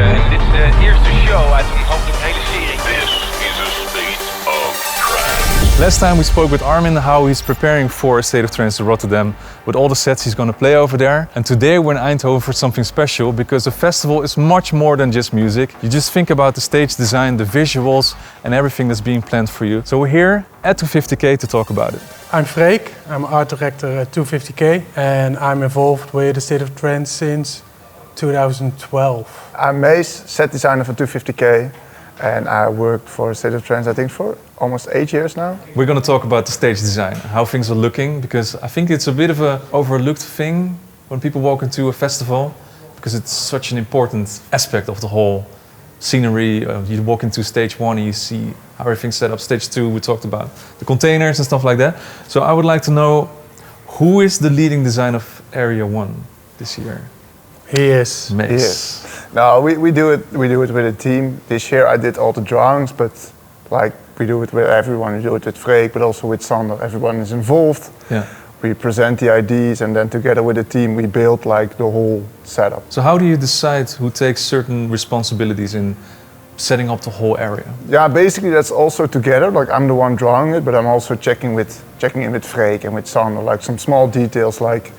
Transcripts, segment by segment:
En dit is de eerste show uit een hele serie. This is A State of Trance. Last time we spoke with Armin how he's preparing for A State of Trance in Rotterdam with all the sets he's going to play over there. And today we're in Eindhoven for something special because the festival is much more than just music. You just think about the stage design, the visuals and everything that's being planned for you. So we're here at 250K to talk about it. I'm Freek, I'm art director at 250K and I'm involved with A State of Trance since 2012. I'm Mees, set designer for 250K, and I worked for A State of Trance I think for almost 8 years now. We're going to talk about the stage design, how things are looking, because I think it's a bit of an overlooked thing when people walk into a festival, because it's such an important aspect of the whole scenery. You walk into stage 1 and you see how everything's set up. Stage 2 we talked about the containers and stuff like that. So I would like to know, who is the leading designer of Area 1 this year? He is. Mees. Yes. No, we do it with a team. This year I did all the drawings, but like we do it with everyone. We do it with Freek, but also with Sander. Everyone is involved. Yeah. We present the ideas, and then together with the team we build like the whole setup. So how do you decide who takes certain responsibilities in setting up the whole area? Yeah, basically that's also together. Like I'm the one drawing it, but I'm also checking in with Freek and with Sander, like some small details like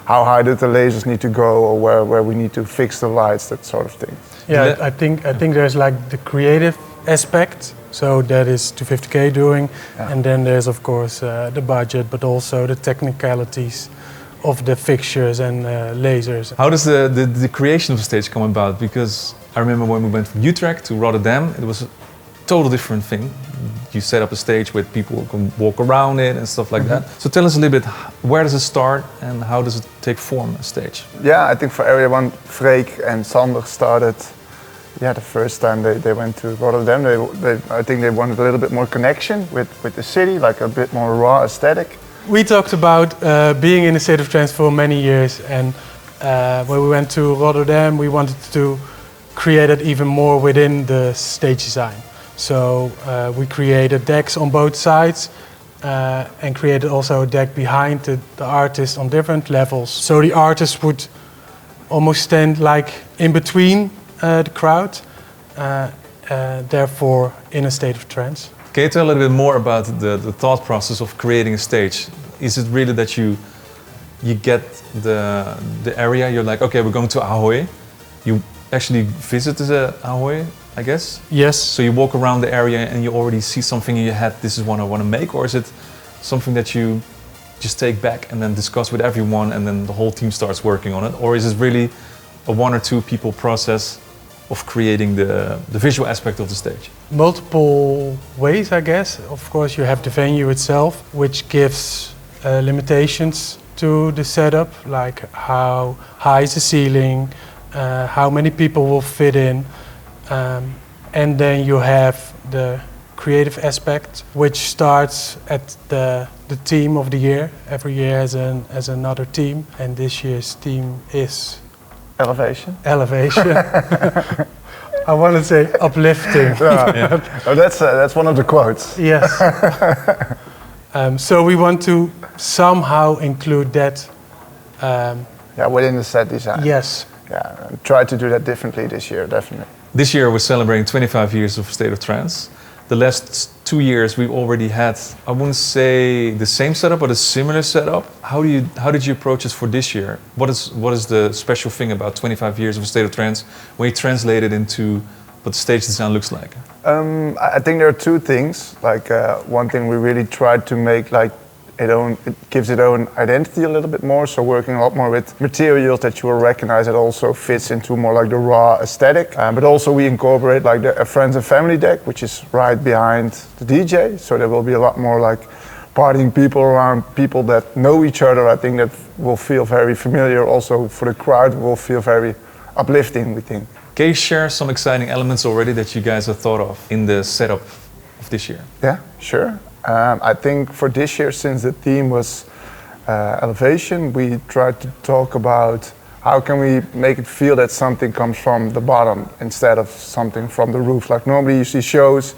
how high do the lasers need to go, or where we need to fix the lights, that sort of thing. Yeah, I think there's like the creative aspect, so that is 250K doing, and then there's of course the budget, but also the technicalities of the fixtures and lasers. How does the creation of the stage come about? Because I remember when we went from Utrecht to Rotterdam, it was a total different thing. You set up a stage where people can walk around it and stuff like that. So tell us a little bit, where does it start and how does it take form, a stage? Yeah, I think for Area 1, Freek and Sander started, the first time they went to Rotterdam, I think they wanted a little bit more connection with the city, like a bit more raw aesthetic. We talked about being in A State of Trance for many years, and when we went to Rotterdam we wanted to create it even more within the stage design. So we created decks on both sides and created also a deck behind the artist on different levels. So the artist would almost stand like in between the crowd, therefore in a state of trance. Can you tell a little bit more about the thought process of creating a stage? Is it really that you get the area, you're like, okay, we're going to Ahoy. You actually visit the Ahoy, I guess? Yes. So you walk around the area and you already see something in your head, this is what I want to make? Or is it something that you just take back and then discuss with everyone and then the whole team starts working on it? Or is it really a 1 or 2 people process of creating the visual aspect of the stage? Multiple ways, I guess. Of course you have the venue itself, which gives limitations to the setup, like how high is the ceiling, how many people will fit in, and then you have the creative aspect, which starts at the theme of the year. Every year has another theme, and this year's theme is Elevation. Elevation. I want to say uplifting. Oh, that's one of the quotes. Yes. So we want to somehow include that. Within the set design. Yes. Yeah, and try to do that differently this year, definitely. This year we're celebrating 25 years of State of Trance. The last 2 years we've already had, I wouldn't say the same setup, but a similar setup. How did you approach this for this year? What is the special thing about 25 years of State of Trance when you translate it into what the stage design looks like? I think there are 2 things. Like one thing we really tried to make like it gives its own identity a little bit more, so working a lot more with materials that you will recognize that also fits into more like the raw aesthetic. But also we incorporate like a friends and family deck, which is right behind the DJ, so there will be a lot more like partying people around, people that know each other. I think that will feel very familiar. Also for the crowd will feel very uplifting, we think. Can you share some exciting elements already that you guys have thought of in the setup of this year? Yeah, sure. I think for this year, since the theme was elevation, we tried to talk about how can we make it feel that something comes from the bottom instead of something from the roof. Like normally you see shows,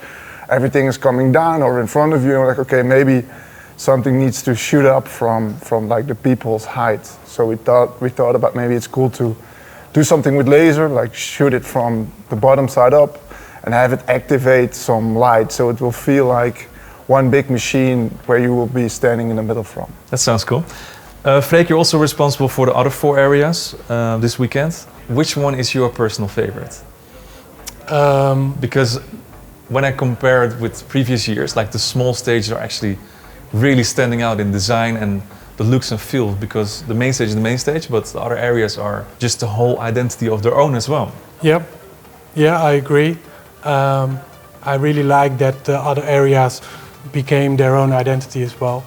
everything is coming down or in front of you, and like, okay, maybe something needs to shoot up from like the people's height. So we thought about maybe it's cool to do something with laser, like shoot it from the bottom side up and have it activate some light, so it will feel like one big machine where you will be standing in the middle from. That sounds cool. Freek, you're also responsible for the other 4 areas this weekend. Which one is your personal favorite? Because when I compare it with previous years, like the small stages are actually really standing out in design and the looks and feel, because the main stage is the main stage, but the other areas are just the whole identity of their own as well. Yep. Yeah, I agree. I really like that the other areas became their own identity as well.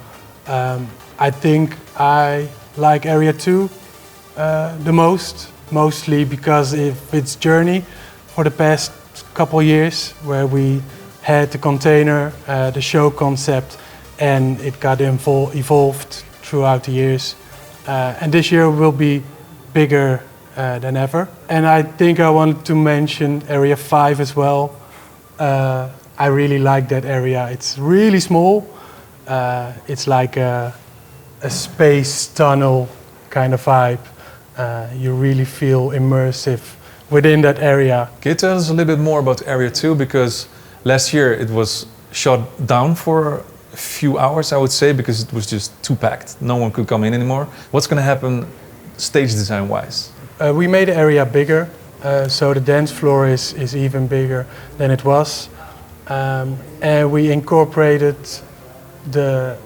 I think I like Area 2 the most, mostly because of its journey for the past couple years, where we had the container, the show concept, and it got evolved throughout the years. And this year will be bigger than ever. And I think I wanted to mention Area 5 as well. I really like that area. It's really small. It's like a space tunnel kind of vibe. You really feel immersive within that area. Can you tell us a little bit more about Area 2? Because last year it was shut down for a few hours, I would say, because it was just too packed. No one could come in anymore. What's going to happen stage design-wise? We made the area bigger, so the dance floor is even bigger than it was. And we incorporated the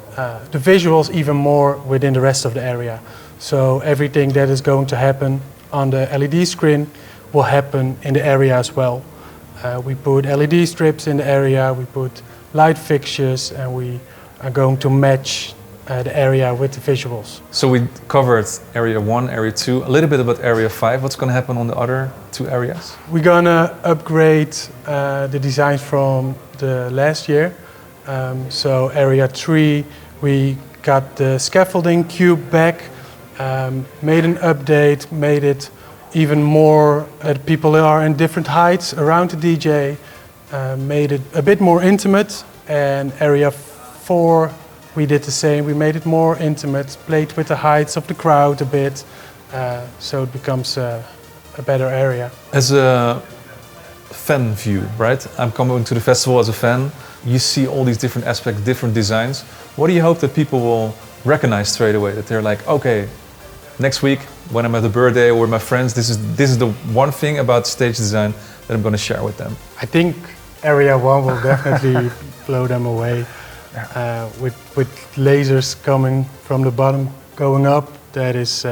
visuals even more within the rest of the area. So everything that is going to happen on the LED screen will happen in the area as well. We put LED strips in the area, we put light fixtures, and we are going to match the area with the visuals. So we covered Area 1, Area 2, a little bit about Area 5. What's going to happen on the other 2 areas? We're going to upgrade the designs from the last year. So Area 3, we got the scaffolding cube back, made an update, made it even more that people are in different heights around the DJ, made it a bit more intimate. And Area 4, we did the same. We made it more intimate, played with the heights of the crowd a bit, so it becomes a better area. As a fan view, right? I'm coming to the festival as a fan. You see all these different aspects, different designs. What do you hope that people will recognize straight away? That they're like, okay, next week when I'm at a birthday or with my friends, this is the one thing about stage design that I'm going to share with them. I think Area 1 will definitely blow them away. With lasers coming from the bottom going up, that is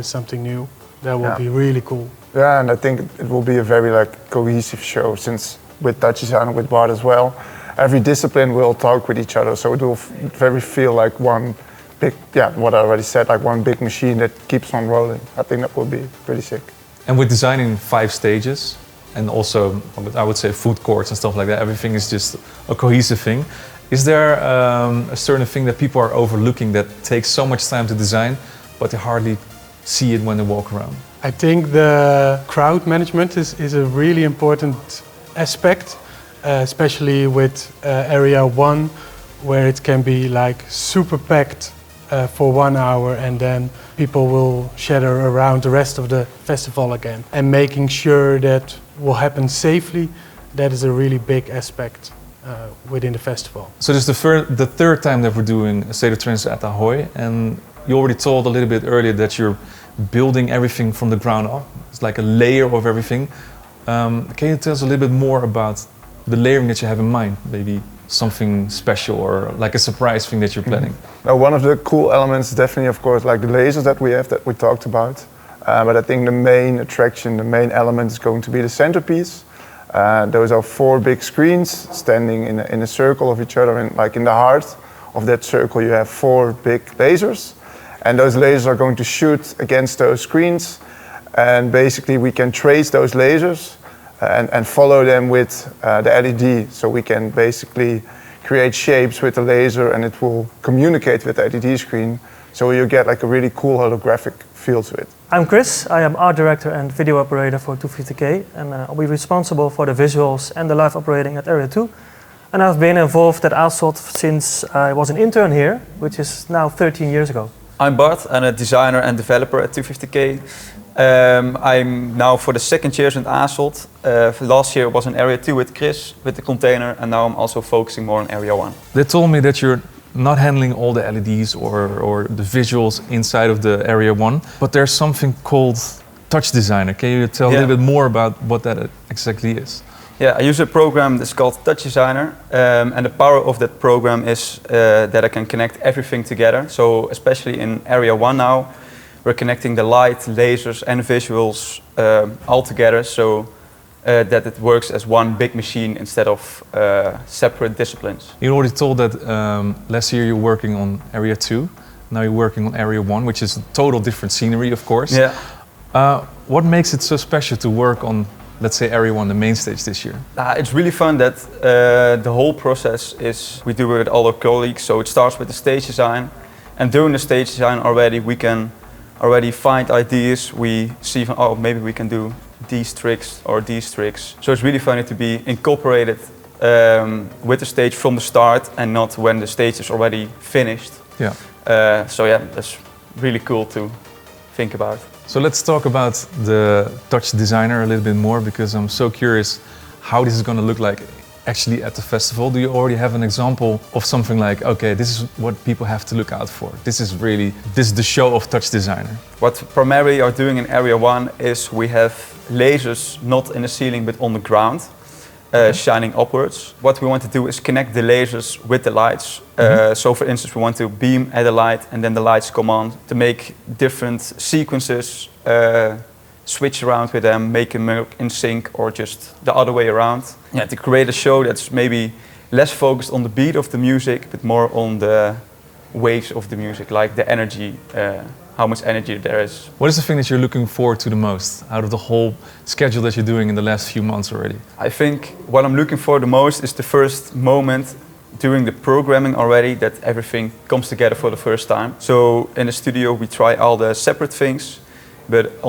something new. That will be really cool. Yeah, and I think it will be a very cohesive show, since with touch design and with Bart as well, every discipline will talk with each other, so it will very feel like one big, what I already said, like one big machine that keeps on rolling. I think that will be pretty sick. And with designing 5 stages, and also I would say food courts and stuff like that, everything is just a cohesive thing. Is there a certain thing that people are overlooking that takes so much time to design, but they hardly see it when they walk around? I think the crowd management is a really important aspect, especially with Area 1, where it can be like super packed for 1 hour, and then people will shatter around the rest of the festival again. And making sure that will happen safely, that is a really big aspect within the festival. So this is the third time that we're doing A State of Trance at Ahoy, and you already told a little bit earlier that you're building everything from the ground up. It's like a layer of everything. Can you tell us a little bit more about the layering that you have in mind? Maybe something special or like a surprise thing that you're planning? Now, one of the cool elements is definitely, of course, like the lasers that we have that we talked about. But I think the main attraction, the main element is going to be the centerpiece. Those are 4 big screens standing in a circle of each other, and like in the heart of that circle you have 4 big lasers, and those lasers are going to shoot against those screens, and basically we can trace those lasers and follow them with the LED, so we can basically create shapes with the laser and it will communicate with the LED screen, so you get like a really cool holographic feel to it. I'm Chris, I am art director and video operator for 250K, and I'll be responsible for the visuals and the live operating at Area 2. And I've been involved at ASOT since I was an intern here, which is now 13 years ago. I'm Bart, I'm a designer and developer at 250K. I'm now for the second year at ASOT. Last year was in Area 2 with Chris, with the container, and now I'm also focusing more on Area 1. They told me that you're not handling all the LEDs or the visuals inside of the Area 1, but there's something called Touch Designer. Can you tell a little bit more about what that exactly is? Yeah, I use a program that's called Touch Designer, and the power of that program is that I can connect everything together. So especially in Area 1 now, we're connecting the light, lasers and visuals all together, so that it works as one big machine instead of separate disciplines. You already told that last year you're working on Area 2, now you're working on Area 1, which is a total different scenery, of course. Yeah. What makes it so special to work on, let's say, Area 1, the main stage this year? It's really fun that the whole process is, we do it with all our colleagues, so it starts with the stage design, and during the stage design already we can already find ideas. We see from, oh, maybe we can do these tricks or these tricks. So it's really funny to be incorporated with the stage from the start and not when the stage is already finished. Yeah. So yeah, that's really cool to think about. So let's talk about the Touch Designer a little bit more, because I'm so curious how this is going to look like actually at the festival. Do you already have an example of something like, okay, this is what people have to look out for? This is the show of Touch Designer. What primarily are doing in Area 1 is we have lasers not in the ceiling but on the ground, shining upwards. What we want to do is connect the lasers with the lights. So for instance, we want to beam at a light and then the lights come on to make different sequences, switch around with them, make them in sync, or just the other way around. Yeah, to create a show that's maybe less focused on the beat of the music, but more on the waves of the music, like the energy, how much energy there is. What is the thing that you're looking forward to the most out of the whole schedule that you're doing in the last few months already? I think what I'm looking for the most is the first moment during the programming already, that everything comes together for the first time. So in the studio we try all the separate things, but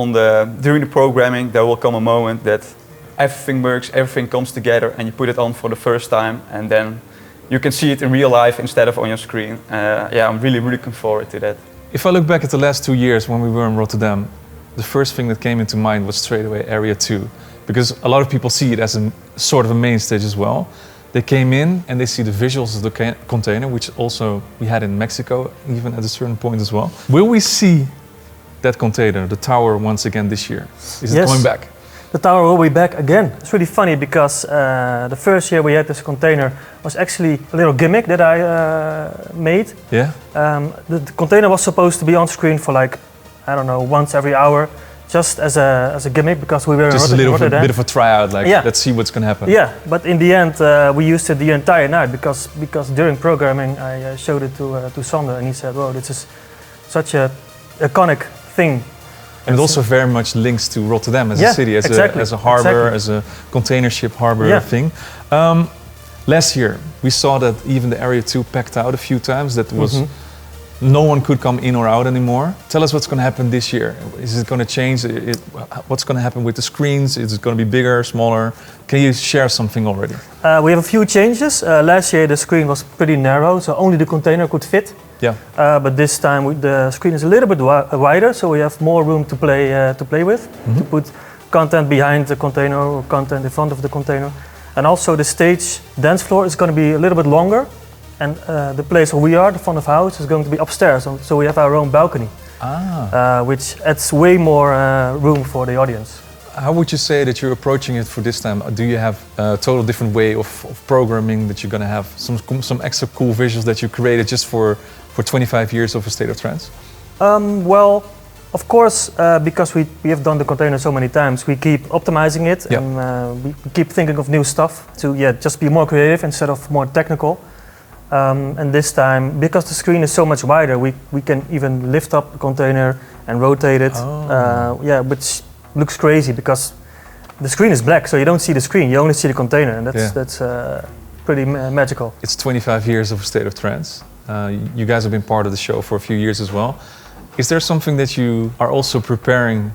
during the programming there will come a moment that everything works, everything comes together, and you put it on for the first time, and then you can see it in real life instead of on your screen. Yeah, I'm really looking forward to that. If I look back at the last 2 years when we were in Rotterdam, the first thing that came into mind was straight away Area 2, because a lot of people see it as a sort of a main stage as well. They came in and they see the visuals of the container, which also we had in Mexico, even at a certain point as well. Will we see that container, the tower, once again this year? Is it going back? The tower will be back again. It's really funny because the first year we had this container was actually a little gimmick that I made. Yeah. The container was supposed to be on screen for like, I don't know, once every hour, just as a gimmick, because we were just in a little bit of a tryout, like let's see what's going to happen. Yeah, but in the end we used it the entire night because during programming I showed it to Sander and he said, "Wow, this is such a iconic thing." And it also very much links to Rotterdam as a city, as a harbor, as a container ship harbor thing. Last year, we saw that even the Area 2 packed out a few times. That was no one could come in or out anymore. Tell us what's going to happen this year. Is it going to change? What's going to happen with the screens? Is it going to be bigger, smaller? Can you share something already? We have a few changes. Last year the screen was pretty narrow, so only the container could fit. Yeah. But this time the screen is a little bit wider, so we have more room to play with, to put content behind the container or content in front of the container. And also the stage dance floor is going to be a little bit longer, and the place where we are, the front of house, is going to be upstairs, so we have our own balcony, which adds way more room for the audience. How would you say that you're approaching it for this time? Do you have a total different way of programming, that you're going to have some extra cool visuals that you created just for 25 years of A State of Trance? Well, of course, because we have done the container so many times, we keep optimizing it, and we keep thinking of new stuff to just be more creative instead of more technical. And this time, because the screen is so much wider, we can even lift up the container and rotate it, which looks crazy because the screen is black, so you don't see the screen, you only see the container, and that's pretty magical. It's 25 years of A State of Trance. You guys have been part of the show for a few years as well. Is there something that you are also preparing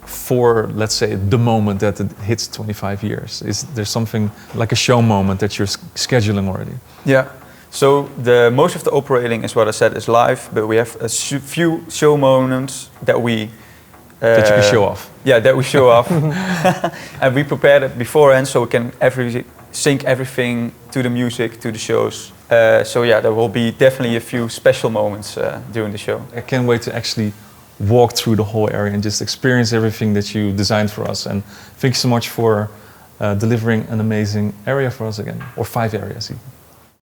for, let's say, the moment that it hits 25 years? Is there something like a show moment that you're scheduling already? Yeah. So most of the operating is what I said is live, but we have a few show moments that we That you can show off. Yeah, that we show off. And we prepared it beforehand so we can sync everything to the music, to the shows. So yeah, there will be definitely a few special moments during the show. I can't wait to actually walk through the whole area and just experience everything that you designed for us. And thank you so much for delivering an amazing area for us again, or 5 areas even.